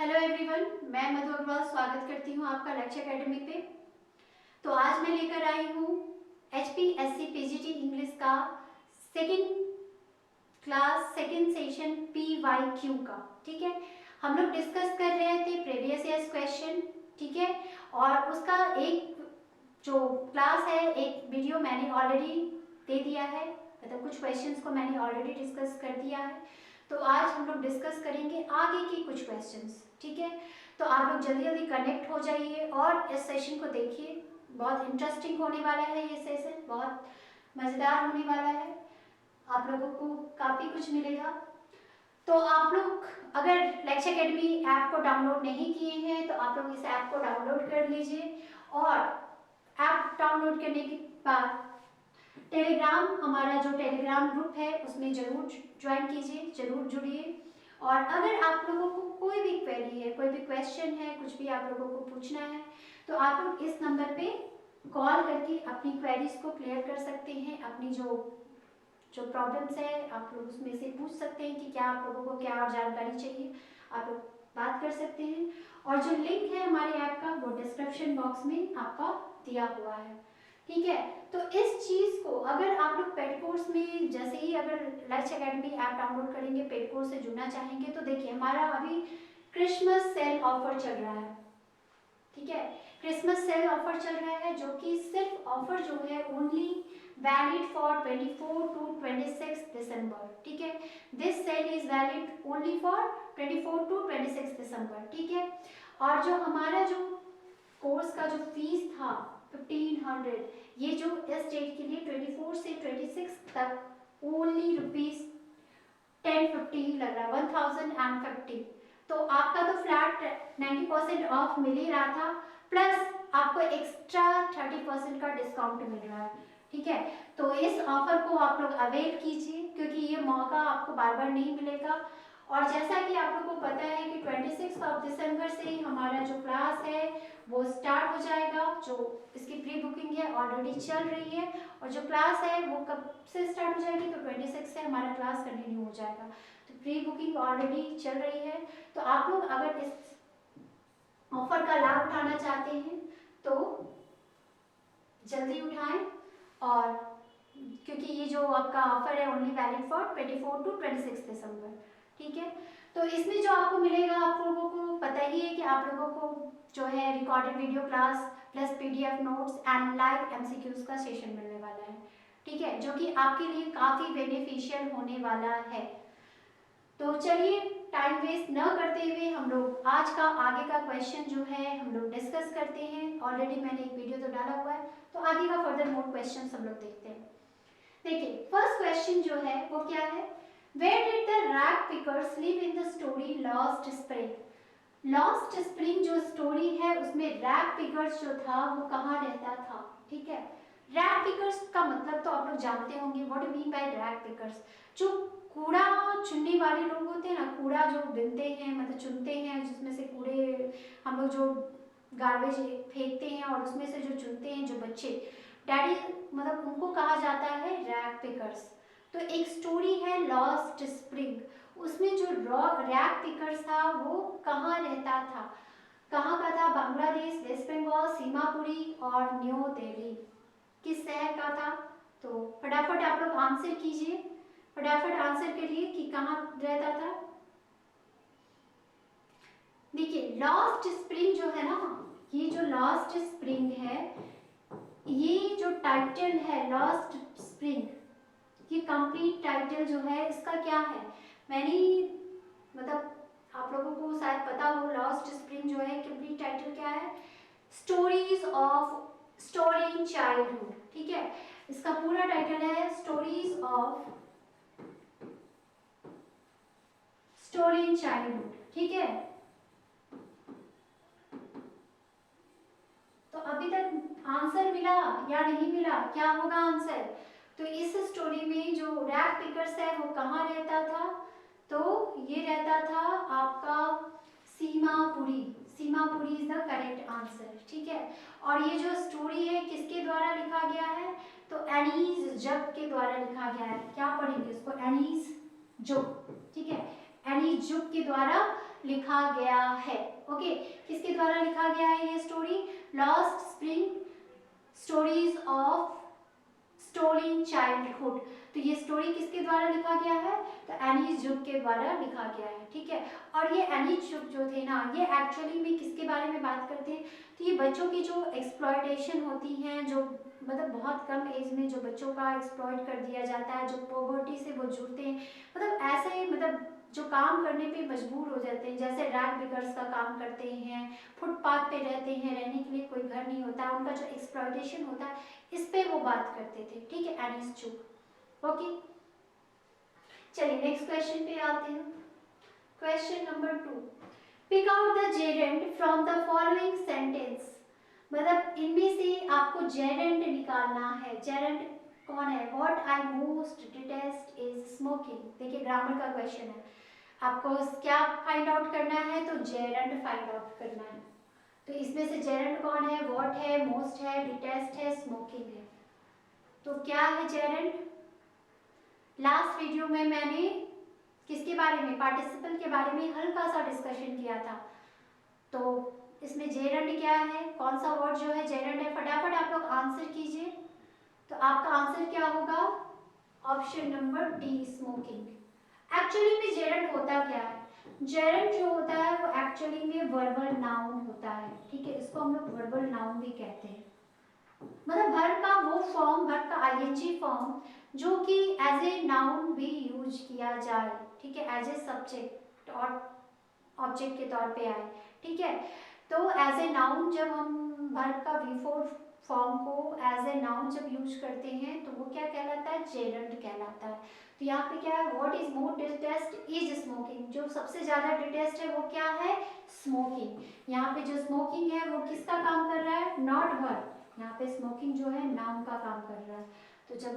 Hello everyone, मैं मधु अग्रवाल स्वागत करती हूँ आपका लक्ष्य एकेडमी पे। तो आज मैं लेकर आई हूँ HPSC PGT इंग्लिश का second class second session PYQ का। ठीक है, हम लोग डिस्कस कर रहे थे प्रीवियस ईयर्स क्वेश्चन। ठीक है, और उसका एक जो क्लास है, एक वीडियो मैंने ऑलरेडी दे दिया है, मतलब कुछ क्वेश्चंस को मैंने ऑलरेडी डिस्कस कर दिया है। तो आज हम लोग डिस्कस करेंगे आगे की कुछ क्वेश्चंस। ठीक है, तो आप लोग जल्दी जल्दी कनेक्ट हो जाइए और इस सेशन को देखिए, बहुत इंटरेस्टिंग होने वाला है। ये सेशन बहुत मज़ेदार होने वाला है, आप लोगों को काफ़ी कुछ मिलेगा। तो आप लोग अगर लक्ष्य एकेडमी ऐप को डाउनलोड नहीं किए हैं तो आप लोग इस ऐप को डाउनलोड कर लीजिए, और ऐप डाउनलोड करने के बाद टेलीग्राम, हमारा जो टेलीग्राम ग्रुप है उसमें जरूर ज्वाइन कीजिए, जरूर जुड़िए। और अगर आप लोगों को कोई भी क्वेरी है, कोई भी क्वेश्चन है, कुछ भी आप लोगों को पूछना है, तो आप लोग इस नंबर पे कॉल करके अपनी क्वेरीज को क्लियर कर सकते हैं। अपनी जो प्रॉब्लम्स है आप लोग उसमें से पूछ सकते हैं कि क्या आप लोगों को क्या और जानकारी चाहिए, आप लोग बात कर सकते हैं। और जो लिंक है हमारे ऐप का वो डिस्क्रिप्शन बॉक्स में आपका दिया हुआ है। ठीक है, तो इस चीज को अगर आप लोग पेड कोर्स में जैसे ही अगर लक्ष्य एकेडमी ऐप डाउनलोड करेंगे, पेड कोर्स से जुड़ना चाहेंगे, तो देखिए हमारा अभी क्रिसमस सेल ऑफर चल रहा है। ठीक है, क्रिसमस सेल ऑफर चल रहा है, जो कि सिर्फ ऑफर जो है only valid for 24 to 26 December. ठीक है, this sale is valid only for 24 to 26 December. ठीक है, और जो हमारा जो कोर्स का जो फीस था 1500, ये जो इस डेट के लिए 24 से 26 तक ओनली रुपीज 1050 ही लग रहा है, 1050। तो आपका तो फ्लैट 90% ऑफ मिल ही रहा था, प्लस आपको एक्स्ट्रा 30% का डिस्काउंट मिल रहा है। ठीक है, तो इस ऑफर को आप लोग अवेल कीजिए, क्योंकि ये मौका आपको बार बार नहीं मिलेगा। और जैसा कि आप लोगों को पता है कि 26 दिसंबर से ही हमारा जो क्लास है वो स्टार्ट हो जाएगा। जो इसकी प्री बुकिंग है ऑलरेडी चल रही है, और जो क्लास है वो कब से स्टार्ट हो जाएगी, तो 26 से हमारा क्लास कंटिन्यू हो जाएगा। तो प्री बुकिंग ऑलरेडी चल रही है, तो आप लोग अगर इस ऑफर का लाभ उठाना चाहते हैं तो जल्दी उठाएं। और क्योंकि ये जो आपका ऑफर है only valid for 24 to 26 December. ठीक है, तो इसमें जो आपको मिलेगा, आप लोगों को पता ही है कि आप लोगों को जो है recorded video class plus PDF notes and live MCQs का सेशन मिलने वाला है। ठीक है, जो कि आपके लिए काफी बेनिफिशियल होने वाला है। तो चलिए टाइम वेस्ट न करते हुए हम लोग आज का आगे का क्वेश्चन जो है हम लोग डिस्कस करते हैं। ऑलरेडी मैंने एक वीडियो तो डाला हुआ है, तो आगे का फर्दर मोर क्वेश्चन हम लोग देखते हैं। देखिए फर्स्ट क्वेश्चन जो है वो क्या है, where did the rag pickers live in the story lost spring. Lost spring जो स्टोरी है उसमें रैग पिकर्स जो था वो कहाँ रहता था। ठीक है, रैग पिकर्स का मतलब तो आप लोग जानते होंगे, what do mean by rag pickers. जो कूड़ा चुनने वाले लोग होते हैं ना, कूड़ा जो बिनते हैं, मतलब चुनते हैं, जिसमें से कूड़े हम लोग जो गार्बेज फेंकते हैं और उसमें से जो चुनते हैं जो बच्चे, डैडी, मतलब उनको कहा जाता है रैग पिकर्स। तो एक स्टोरी है लॉस्ट स्प्रिंग, उसमें जो रैग पिकर्स था वो कहाँ रहता था, कहाँ का था, बांग्लादेश, वेस्ट बंगाल, सीमापुरी और न्यू दिल्ली, किस शहर का था। तो फटाफट आप लोग आंसर कीजिए, फटाफट आंसर करिए कि कहाँ रहता था। देखिए लॉस्ट स्प्रिंग जो है ना, ये जो लॉस्ट स्प्रिंग है, ये जो टाइटल है लॉस्ट स्प्रिंग, ये कंप्लीट टाइटल जो है इसका क्या है, मैंने मतलब आप लोगों को शायद पता हो, लॉस्ट स्प्रिंग जो है कंप्लीट टाइटल क्या है, stories of story in childhood. ठीक है, इसका पूरा टाइटल है stories of story in childhood. ठीक है, तो अभी तक आंसर मिला या नहीं मिला, क्या होगा आंसर। तो इस स्टोरी में जो रैग पिकर्स है वो कहाँ रहता था, तो ये रहता था आपका Seemapuri. Seemapuri is the correct answer. ठीक है, और ये जो स्टोरी है किसके द्वारा लिखा गया है, तो एनीज जग के द्वारा लिखा गया है। क्या पढ़ेंगे इसको, एनीज जुग। ठीक है, एनीज जुग के द्वारा लिखा गया है। ओके, किसके द्वारा लिखा गया है ये story? Lost spring stories of stolen childhood. तो ये स्टोरी किसके द्वारा लिखा गया है? तो एनी जुग के द्वारा लिखा गया है। ठीक है, और ये एनी जुग जो थे ना, ये एक्चुअली में किसके बारे में बात करते हैं? तो ये बच्चों की जो एक्सप्लॉयटेशन होती हैं, जो मतलब बहुत कम एज में जो बच्चों का एक्सप्लॉयट कर दिया जाता है, जो पॉवर्टी से वो जुड़ते हैं, मतलब ऐसे मतलब जो काम करने पे मजबूर हो जाते हैं, जैसे रैग बिगर्स का काम करते हैं, फुटपाथ पे रहते हैं, रहने के लिए कोई घर नहीं होता, उनका जो एक्सप्लॉयटेशन होता है, इस पे वो बात करते थे। ठीक है, एनीज जुग। ओके, चलिए नेक्स्ट क्वेश्चन पे आते हैं। Question number 2, pick out the gerund from the following sentence. मतलब इनमें से आपको जेरेंट निकालना है। जेरेंट कौन है? What I most detest is smoking. देखिए ग्रामर का क्वेश्चन है, आपको क्या फाइंड आउट करना है? तो जेरेंट फाइंड आउट करना है। तो इसमें से जेरेंट कौन है? व्हाट है, मोस्ट है, डिटेस्ट है, स्मोकिंग है। तो क्या है जेरेंट? लास्ट वीडियो में मैंने किसके बारे में? पार्टिसिपल के बारे में हल्का सा डिस्कशन किया था। तो इसमें जेरेंट क्या है? कौन सा वर्ड जो है जेरेंट है? फटाफट आप लोग आंसर कीजिए। तो आपका आंसर क्या होगा? Option number D, smoking. Actually में जेरेंट होता क्या है? जेरेंट जो होता है वो एक्चुअली में वर्बल नाउन होता है। ठीक है, इसको हम लोग वर्बल नाउन भी कहते हैं। मतलब वर्ब का वो फॉर्म, वर्ब का आईएनजी फॉर्म जो कि एज ए नाउन भी यूज किया जाए। ठीक है, एज ए सब्जेक्ट और ऑब्जेक्ट के तौर पे आए। ठीक है, तो एज ए नाउन जब हम वर्ब का बिफोर फॉर्म को एज ए नाउन जब यूज करते हैं तो वो क्या कहलाता है? जेरेंट कहलाता है। तो यहाँ पे क्या है? What is more detest is smoking. जो सबसे ज्यादा डिटेस्ट है वो क्या है? स्मोकिंग। यहाँ पे जो स्मोकिंग है वो किसका काम कर रहा है? Not verb. यहाँ पे स्मोकिंग जो है नाउन का काम कर रहा है। तो जब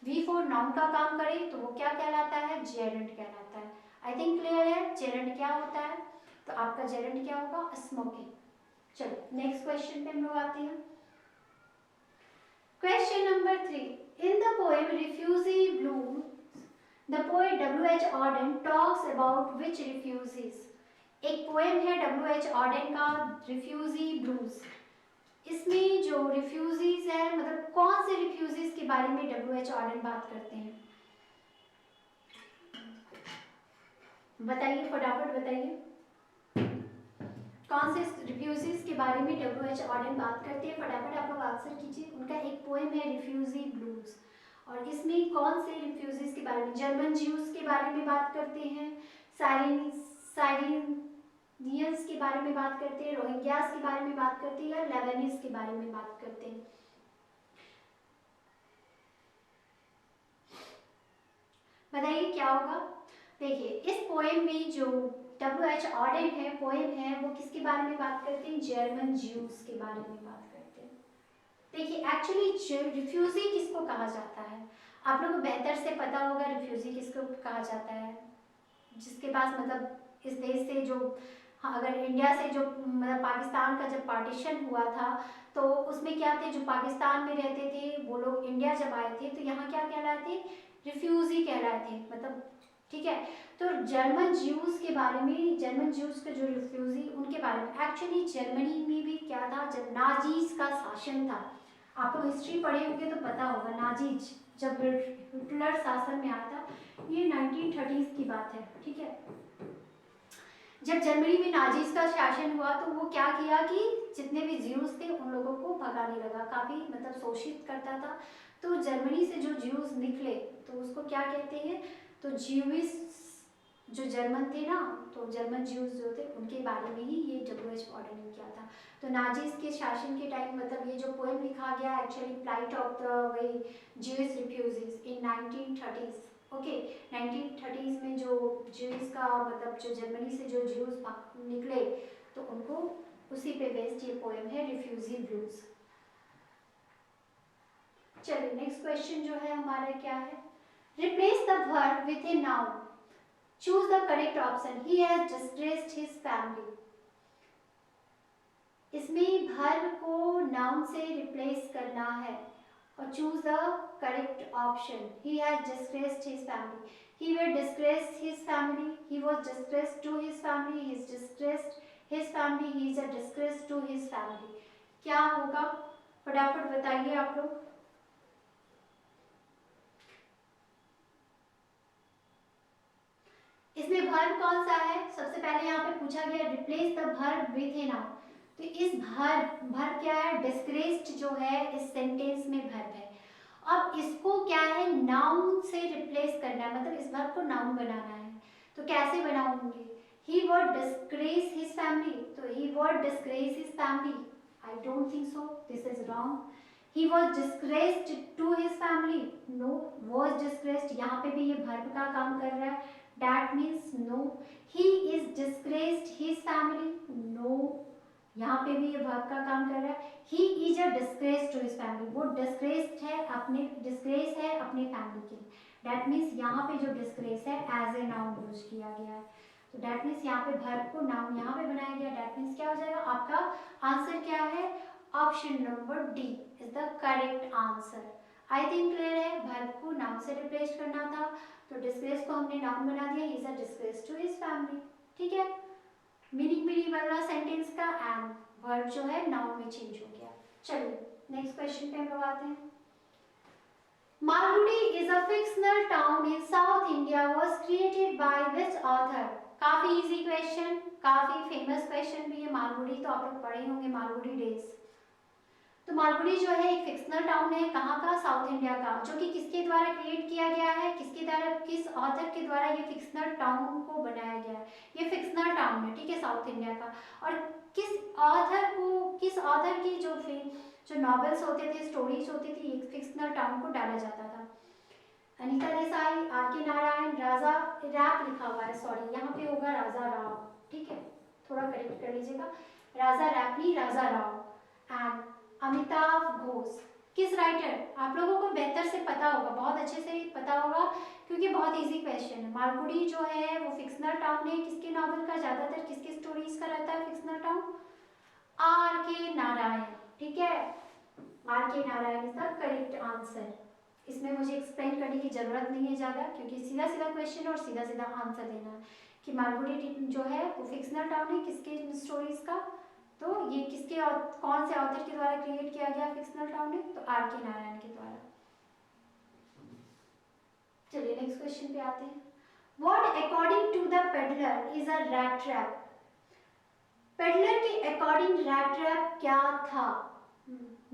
वी फोर नाउन का काम करे तो वो क्या कहलाता है? जेरेंट कहलाता है। आई थिंक क्लियर है जेरेंट क्या होता है। तो आपका जेरेंट क्या होगा? स्मोकिंग। चलो नेक्स्ट क्वेश्चन पे हम लोग आते हैं। Question number 3, in the poem refugee Bloom the poet W.H. Auden talks about which refugees. एक पोएम है W.H. Auden का, रिफ्यूजी ब्लूज। इसमें जो रिफ्यूजीज है, मतलब कौन से रिफ्यूजीज के बारे में W.H. Auden बात करते हैं? बताइए, फटाफट बताइए, कौन से रिफ्यूजीज के बारे में W.H. Auden बात करते हैं? फटाफट आप लोग आंसर कीजिए। उनका एक पोएम है रिफ्यूजी ब्लूज, और इसमें कौन से रिफ्यूजीज के बारे में? जर्मन ज्यूज के बारे में बात करते हैं, साइरिनियंस के बारे में बात करते हैं, रोहिंग्यास के बारे में बात करते हैं, या लेबनीज के बारे में बात करते हैं? बताइए क्या होगा। देखिए इस पोएम में जो W.H. Auden है, पोएम है, वो किसके बारे में बात करते हैं? जर्मन ज्यूज के बारे में बात करते हैं। देखिए एक्चुअली रिफ्यूजी किसको कहा जाता है? आप लोगों को बेहतर से पता होगा रिफ्यूजी किसको कहा जाता है। जिसके पास मतलब इस देश से जो, हाँ, अगर इंडिया से जो मतलब पाकिस्तान का जब पार्टीशन हुआ था तो उसमें क्या थे? जो पाकिस्तान में रहते थे वो लोग इंडिया जब आए थे तो यहाँ क्या कहलाए थे? रिफ्यूजी कहलाए थे। मतलब ठीक है, तो जर्मन ज्यूज के बारे में, जर्मन ज्यूज के जो रिफ्यूजी उनके बारे में, एक्चुअली जर्मनी में भी क्या था? जब नाजीज का शासन था, आप लोग हिस्ट्री पढ़े होंगे तो पता होगा, नाजीज जब हिटलर शासन में आया था, ये 1930s की बात है। ठीक है, जब जर्मनी में नाजीज का शासन हुआ तो वो क्या किया कि जितने भी ज्यूज थे उन लोगों को भगाने लगा, काफी मतलब शोषित करता था। तो जर्मनी से जो ज्यूज निकले तो उसको क्या कहते हैं? तो ज्यूइश जो जर्मन थे ना, तो जर्मन ज्यूज जो थे उनके बारे में ही ये W.H. Auden ने किया था। तो नाजीज के शासन के टाइम मतलब ये जो पोएम लिखा गया एक्चुअली फ्लाइट ऑफ द वही Jewish refugees in 1930s। Okay, 1930s में जो ज्यूज का मतलब जो जर्मनी से जो ज्यूज निकले तो उनको उसी पे बेस्ड ये पोएम है रिफ्यूजी ब्लूज। चलिए नेक्स्ट क्वेश्चन जो है हमारा क्या है? Replace the verb with a noun, choose the correct option. He has disgraced his family. इसमें वर्ब को नाउन से रिप्लेस करना है और choose the correct option. He has disgraced his family, he will disgrace his family, he was disgraced to his family, he is disgraced his family, he is a disgrace to his family. क्या होगा फटाफट बताइए आप लोग। इसमें verb कौन सा है? सबसे पहले यहाँ पे पूछा गया replace the verb with a noun, तो इस वर्ब क्या है? डिस्ग्रेस्ड जो है इस सेंटेंस में वर्ब है। अब इसको क्या है? नाउन से रिप्लेस करना है, मतलब इस वर्ब को नाउन बनाना है। तो कैसे बनाऊंगी? He would disgrace his family, तो he would disgrace his family, I don't think so, this is wrong. He was disgraced to his family, no, was disgraced, यहाँ पे भी ये वर्ब का काम कर रहा है, that means no. He is disgraced his family, no, यहाँ पे भी ये वर्ब का काम कर रहा है। He is a disgrace to his family, वो disgraced है अपने, disgrace है अपने फैमिली के लिए। That means यहाँ पे जो disgrace है as a noun यूज किया गया है, तो that means यहाँ पे वर्ब को नाउन यहाँ पे बनाया गया। That means क्या हो जाएगा? आपका आंसर क्या है? Option number D is the correct answer. I think clear है, वर्ब को नाउन से रिप्लेस करना था, तो डिस्ग्रेस को हमने नाउन बना दिया, he is a disgrace to his family. ठीक है, मीनिंग भी बदला सेंटेंस का एंड वर्ब जो है नाउन में चेंज हो गया। चलिए नेक्स्ट क्वेश्चन पे हम लोग आते हैं। Malgudi is a fictional town in south India, was created by which author? काफी इजी क्वेश्चन, काफी फेमस क्वेश्चन भी है। मालगुडी तो आप लोग पढ़े होंगे, मालगुडी डेज। तो मालगुडी जो है एक फिक्शनल टाउन है, कहाँ का? साउथ इंडिया का, जो कि किसके द्वारा क्रिएट किया गया है? किसके द्वारा, किस ऑथर के द्वारा ये फिक्शनल टाउन को बनाया गया है? ये फिक्शनल टाउन है, ठीक है, साउथ इंडिया का। और किस ऑथर को, किस ऑथर की जो नॉवेल्स होते थे, स्टोरीज होती थी, एक फिक्शनल टाउन को डाला जाता था? अनीता देसाई, आर के नारायण, राजा रैप लिखा हुआ है, सॉरी यहाँ पे होगा राजा राव, ठीक है, थोड़ा करेक्ट कर लीजिएगा, राजा रैप नहीं राजा राव, एंड अमिताभ घोष। किस राइटर? आप लोगों को बेहतर से पता होगा, बहुत अच्छे से पता होगा, क्योंकि बहुत इजी क्वेश्चन है। मालगुडी जो है वो फिक्शनल टाउन है, किसके नॉवल का? ज्यादातर किसके स्टोरीज का रहता है फिक्शनल टाउन? आर के नारायण, ठीक है, आर के Narayan is the correct answer. इसमें मुझे एक्सप्लेन करने की जरूरत नहीं है ज़्यादा, क्योंकि सीधा सीधा क्वेश्चन और सीधा सीधा आंसर देना है कि मालगुडी जो है वो फिक्शनल टाउन है, किसके स्टोरीज का? तो ये किसके, कौन से ऑथर के द्वारा क्रिएट किया गया फिक्शनल टाउन है? तो आर के नारायण के द्वारा। चलिए नेक्स्ट क्वेश्चन पे आते हैं। What according to the peddler is a rat trap? Peddler के अकॉर्डिंग रैट ट्रैप क्या था?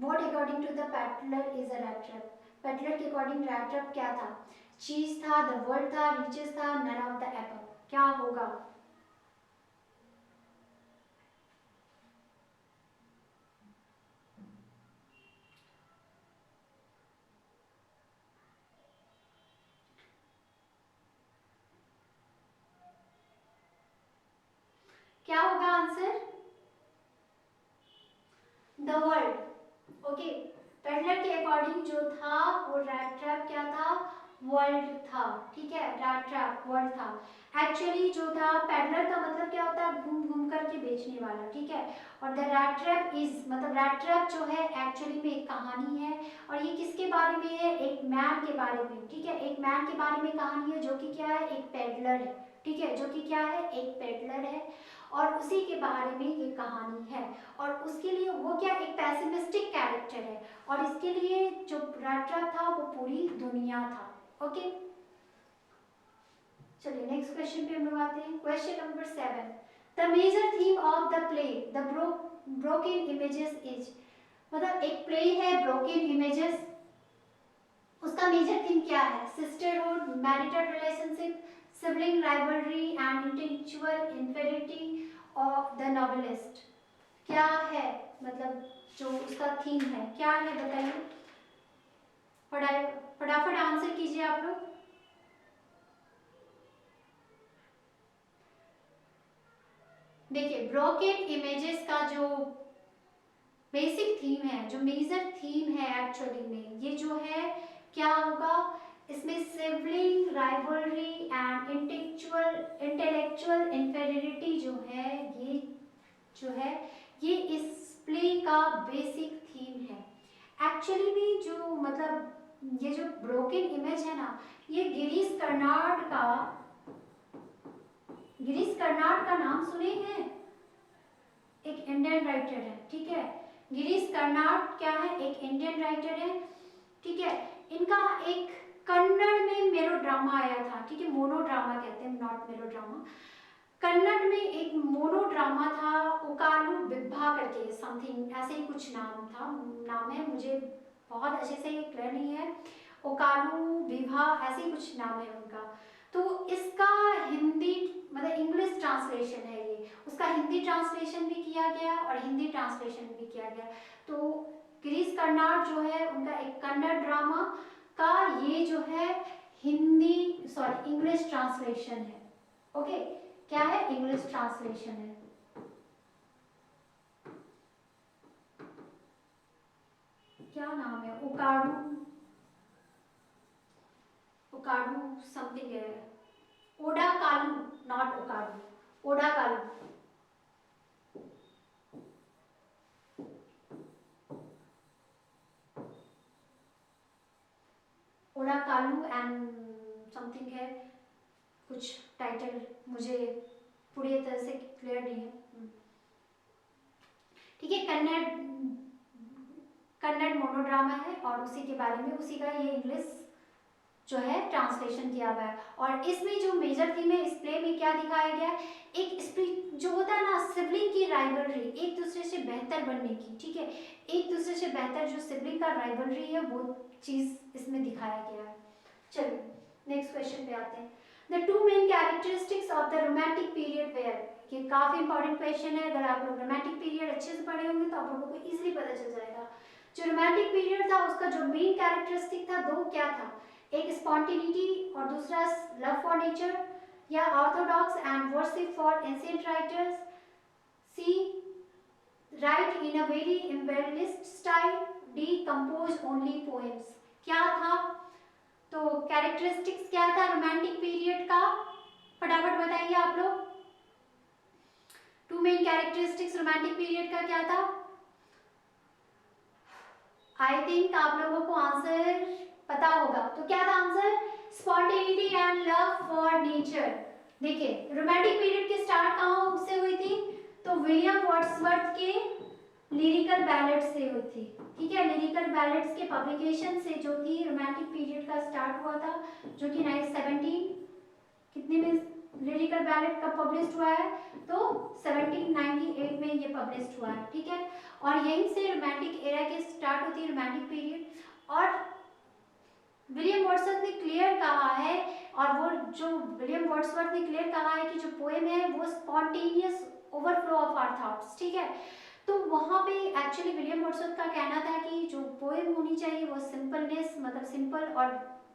What according to the peddler is a rat trap? Peddler के अकॉर्डिंग रैट ट्रैप क्या था? चीज था, द वर्ल्ड था, रिचेस था, नन ऑफ द एबव, क्या होगा? क्या होगा answer? The world. Okay, peddler के अकॉर्डिंग जो था वो रैट ट्रैप क्या था? वर्ल्ड था, ठीक है, रैट ट्रैप वर्ल्ड था। एक्चुअली जो था, पेडलर का मतलब क्या होता है? घूम घूम करके बेचने वाला, ठीक है, और द रैट ट्रैप इज, मतलब रैट ट्रैप जो है एक्चुअली में एक कहानी है, और ये किसके बारे में है? एक मैन के बारे में, ठीक है, एक मैन के बारे में कहानी है, जो कि क्या है? एक पेडलर है, ठीक है, जो कि क्या है? एक पेडलर है, और उसी के बारे में ये कहानी है, और उसके लिए वो क्या? एक पैसिमिस्टिक कैरेक्टर है, और इसके लिए जो रैट ट्रैप था वो पूरी दुनिया था। ओके, चलिए नेक्स्ट क्वेश्चन पे हम लोग आते हैं। Question number 7, the major theme of the play the broken images is? मतलब एक प्ले है ब्रोकन इमेजेस, उसका मेजर थीम क्या है? Sisterhood, marital relationship, sibling rivalry and intellectual inferiority of the novelist, क्या है? मतलब जो उसका थीम है क्या है, बताइए, फटाफट आंसर कीजिए आप लोग। देखिए, ब्रोकन इमेजेस का जो बेसिक थीम है, जो मेजर थीम है एक्चुअली में, ये जो है क्या होगा? इसमें sibling rivalry and intellectual inferiority जो है, ये जो है ये इस प्ले का बेसिक थीम है। एक्चुअली में जो, मतलब ये जो ब्रोकन इमेज है ना, ये गिरीश कर्नाड का कर्नाड का नाम सुने हैं? एक इंडियन राइटर है, ठीक है। गिरीश कर्नाड क्या है? एक इंडियन राइटर है, ठीक है। इनका एक कन्नड़ में मेलोड्रामा आया था, ठीक है, मोनोड्रामा कहते हैं, नॉट मेलोड्रामा। कन्नड़ में एक मोनोड्रामा था, ओकालू बिब्बा करके समथिंग ऐसे ही कुछ नाम है, मुझे बहुत अच्छे से क्लियर नहीं है। ओकालू बिभा ऐसे ही कुछ नाम है उनका। तो इसका हिंदी मतलब इंग्लिश ट्रांसलेशन है ये, उसका हिंदी ट्रांसलेशन भी किया गया और हिंदी ट्रांसलेशन भी किया गया। तो गिरीश कर्नाड जो है उनका एक कन्नड़ ड्रामा का ये जो है हिंदी सॉरी इंग्लिश ट्रांसलेशन है। ओके, क्या है? इंग्लिश ट्रांसलेशन है। क्या नाम है? ओकाडू समथिंग है, ओडा कालू, नॉट ओकाडू, ओडा कालू। ओडा कालू एंड समथिंग है कुछ टाइटल, मुझे पूरी तरह से क्लियर नहीं है, ठीक है। कन्नड़ मोनोड्रामा है और उसी के बारे में उसी का ये इंग्लिश जो है ट्रांसलेशन किया हुआ है। और इसमें जो मेजर थीम है इस प्ले में क्या दिखाया गया है, एक स्प्रिट जो होता है ना, सिबलिंग की राइवलरी, एक दूसरे से बेहतर बनने की, ठीक है, एक दूसरे से बेहतर जो सिबलिंग का राइवलरी है वो चीज इसमें दिखाया गया है। चलिए नेक्स्ट क्वेश्चन पे आते हैं। The two main characteristics of the romantic period were, ये काफी इंपॉर्टेंट क्वेश्चन है, अगर आप लोग रोमांटिक पीरियड अच्छे से पढ़े होंगे तो आप लोगों को इजीली पता चल जाएगा। जो रोमांटिक पीरियड था उसका जो मेन कैरेक्टरिस्टिक था दो क्या था, एक स्पॉन्टेनिटी और दूसरा लव फॉर नेचर या orthodox and worship for ancient writers, she write in a very imperialist style, they compose only poems. क्या था? तो कैरेक्टरिस्टिक्स क्या था रोमांटिक पीरियड का, फटाफट बताइए आप लोग। Two main characteristics romantic period का क्या था? आई थिंक आप लोगों को आंसर पता होगा, तो क्या था answer? Spontaneity and love for nature. देखिए रोमांटिक पीरियड की स्टार्ट कहाँ से हुई थी, तो विलियम वर्ड्सवर्थ के लिरिकल बैलेड्स से हुई थी, ठीक है। लिरिकल बैलेड्स के पब्लिकेशन से जो थी रोमांटिक पीरियड का स्टार्ट हुआ था, जो कि 1917 कितने में लिरिकल बैलेड कब पब्लिश हुआ है, तो 1798 में ये पब्लिश हुआ है, ठीक है। और यहीं से रोमांटिक एरा की स्टार्ट होती है रोमांटिक पीरियड। और विलियम वर्ड्सवर्थ ने क्लियर कहा है, और वो जो विलियम वर्ड्सवर्थ ने क्लियर कहा है कि जो पोएम है वो spontaneous overflow of our thoughts, ठीक है। तो वहाँ पे एक्चुअली विलियम वर्ड्सवर्थ का कहना था कि जो पोएम होनी चाहिए वो सिंपलनेस मतलब सिंपल और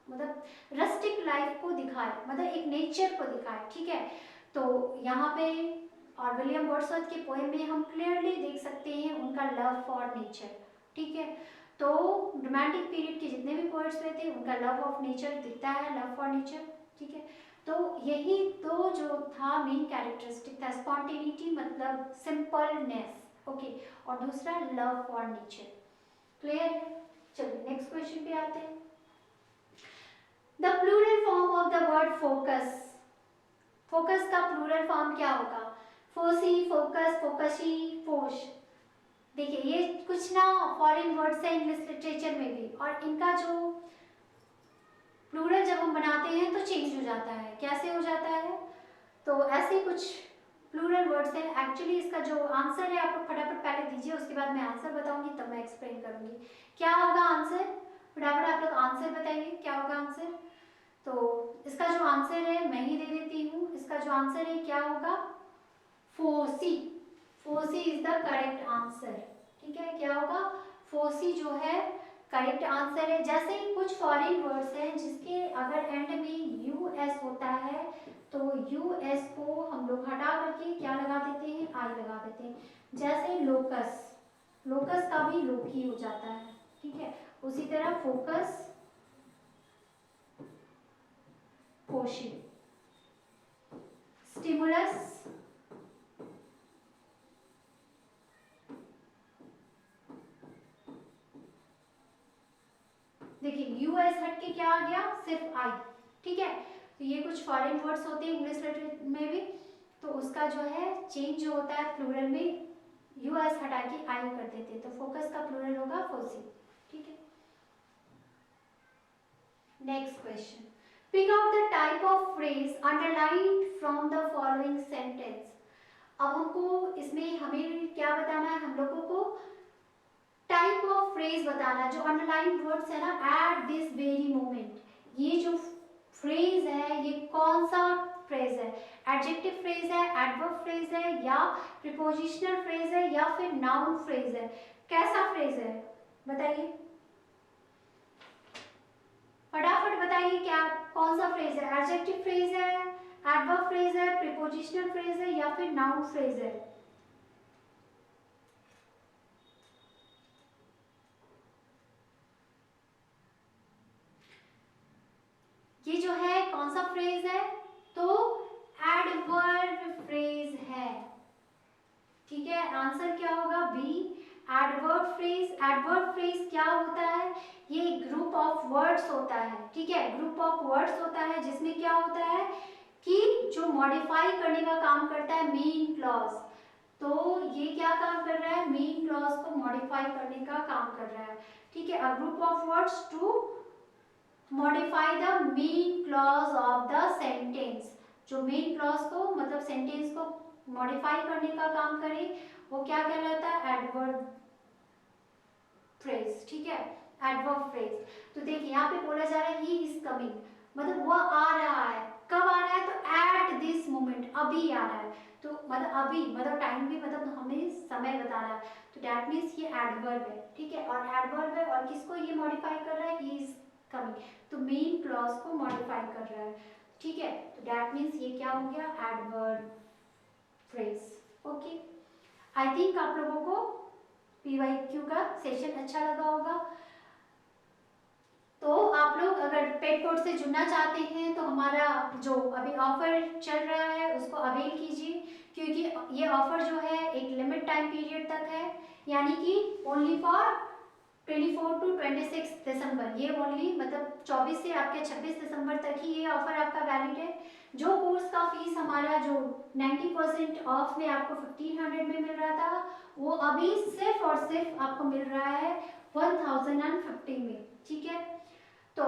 मतलब रस्टिक लाइफ को दिखाए, मतलब एक नेचर को दिखाए, ठीक है। तो यहाँ पे और विलियम वर्ड्सवर्थ के पोएम में हम क्लियरली देख सकते हैं उनका लव फॉर नेचर, ठीक है। तो रोमांटिक पीरियड के जितने भी पोएट्स हुए थे उनका लव ऑफ नेचर दिखता है, लव फॉर नेचर, ठीक है। तो यही तो जो था मेन कैरेक्टरिस्टिक था, स्पॉन्टेनिटी मतलब सिंपलनेस, ओके, और दूसरा लव फॉर नेचर, क्लियर है। चलिए नेक्स्ट क्वेश्चन पे आते हैं। The plural form of the word focus, focus का प्लूरल फॉर्म क्या होगा, फोसी, फोकस, फोकसी, फोश। देखिए ये कुछ ना फॉरेन वर्ड्स है इंग्लिश लिटरेचर में भी, और इनका जो प्लूरल जब हम बनाते हैं तो चेंज हो जाता है, कैसे हो जाता है, तो ऐसे कुछ प्लूरल वर्ड्स हैं। एक्चुअली इसका जो आंसर है आप लोग फटाफट पहले दीजिए, उसके बाद मैं आंसर बताऊंगी, तब मैं एक्सप्लेन करूंगी क्या होगा आंसर। फटाफट आप लोग आंसर बताइए क्या होगा आंसर। तो इसका जो आंसर है मैं ही दे देती हूँ, इसका जो आंसर है क्या होगा, foci, foci is the correct answer, ठीक है। क्या होगा, फोसी जो है करेक्ट आंसर है। जैसे ही कुछ फॉरेन वर्ड्स हैं जिसके अगर एंड में यूएस होता है तो यूएस को हम लोग हटा करके क्या लगा देते हैं, आई लगा देते हैं। जैसे लोकस, लोकस का भी लोकी हो जाता है, ठीक है। उसी तरह फोकस, फोशी, स्टिमुलस, देखिए यूएस हट के क्या आ गया, सिर्फ आई, ठीक है। तो ये कुछ फॉरेन वर्ड्स होते हैं इंग्लिश लिटरेचर में भी, तो उसका जो है चेंज जो होता है प्लूरल में यूएस हटा के आई कर देते हैं, तो फोकस का प्लूरल होगा फोसी। ठीक है, next question, pick out the type of phrase underlined from the following sentence. अब हमको इसमें हमें क्या बताना है, हम लोगों को टाइप ऑफ फ्रेज बताना, जो अंडरलाइन वर्ड्स है ना, एट दिस वेरी मोमेंट, ये जो फ्रेज है ये कौन सा फ्रेज है, एडजेक्टिव फ्रेज है, एडवर्ब फ्रेज है, या प्रीपोजिशनल फ्रेज है, या फिर नाउन फ्रेज है, कैसा फ्रेज है बताइए, फटाफट बताइए क्या कौन सा फ्रेज है, एडजेक्टिव फ्रेज है, एडवर्ब फ्रेज है, प्रीपोजिशनल फ्रेज है, या फिर नाउन फ्रेज है। ये जो है कौन सा फ्रेज है, तो एडवर्ब फ्रेज है। ठीक है, आंसर क्या होगा B, adverb phrase. Adverb phrase क्या होता है, ये ग्रुप ऑफ वर्ड्स होता है। ठीक है, ग्रुप ऑफ वर्ड्स होता है जिसमें क्या होता है कि जो मॉडिफाई करने का काम करता है मेन क्लॉज, तो ये क्या काम कर रहा है, मेन क्लॉज को मॉडिफाई करने का काम कर रहा है। ठीक है, a group of words to modify the main clause of the sentence, जो मेन क्लॉज को मतलब सेंटेंस को मॉडिफाई करने का काम करे वो क्या कहलाता है, एडवर्ब फ्रेज। ठीक है, एडवर्ब फ्रेज। तो देखिए यहाँ पे बोला जा रहा है ही इज कमिंग, मतलब वो आ रहा है, कब आ रहा है, तो एट दिस मोमेंट, अभी आ रहा है, तो मतलब अभी मतलब टाइम भी मतलब हमें समय बता रहा है, तो दैट मीन्स ये एडवर्ब है। ठीक है, और एडवर्ब है और किसको ये मॉडिफाई कर रहा है, ही इज कमिंग, तो मेन क्लॉज को मॉडिफाई कर रहा है। ठीक है, तो दैट मीन्स ये क्या हो गया, adverb phrase. Okay, I think आप लोगों को PYQ का सेशन अच्छा लगा होगा। तो आप लोग अगर पेड कोर्स से जुड़ना चाहते हैं तो हमारा जो अभी ऑफर चल रहा है उसको अवेल कीजिए, क्योंकि ये ऑफर जो है एक लिमिट टाइम पीरियड तक है, यानी कि ओनली फॉर 24 टू 26 दिसंबर, ये ओनली मतलब 24 से आपके 26 दिसंबर तक ही ये ऑफर आपका वैलिड है। जो कोर्स का फीस हमारा जो 90% ऑफ में आपको 1500 में मिल रहा था, वो अभी सिर्फ और सिर्फ आपको मिल रहा है 1050 में। ठीक है, तो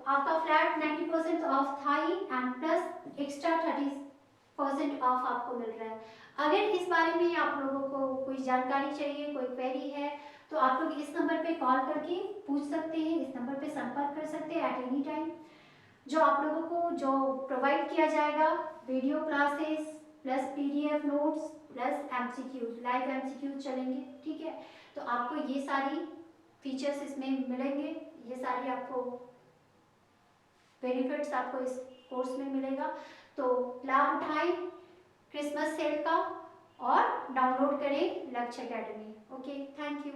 आपका फ्लैट 90% ऑफ था ही एंड प्लस एक्स्ट्रा 30% ऑफ आपको मिल रहा है। अगर इस बारे में आप लोगों को कोई जानकारी चाहिए, कोई क्वेरी है, तो आप लोग इस नंबर पे कॉल करके पूछ सकते हैं, इस नंबर पे संपर्क कर सकते हैं एट एनी टाइम। जो आप लोगों को जो प्रोवाइड किया जाएगा, video classes plus PDF notes plus MCQs, live MCQs चलेंगे। ठीक है, तो आपको ये सारी फीचर्स इसमें मिलेंगे, ये सारी आपको बेनिफिट्स आपको इस कोर्स में मिलेगा। तो लाभ उठाएं क्रिसमस सेल का और डाउनलोड करें लक्ष्य एकेडमी। Okay, thank you.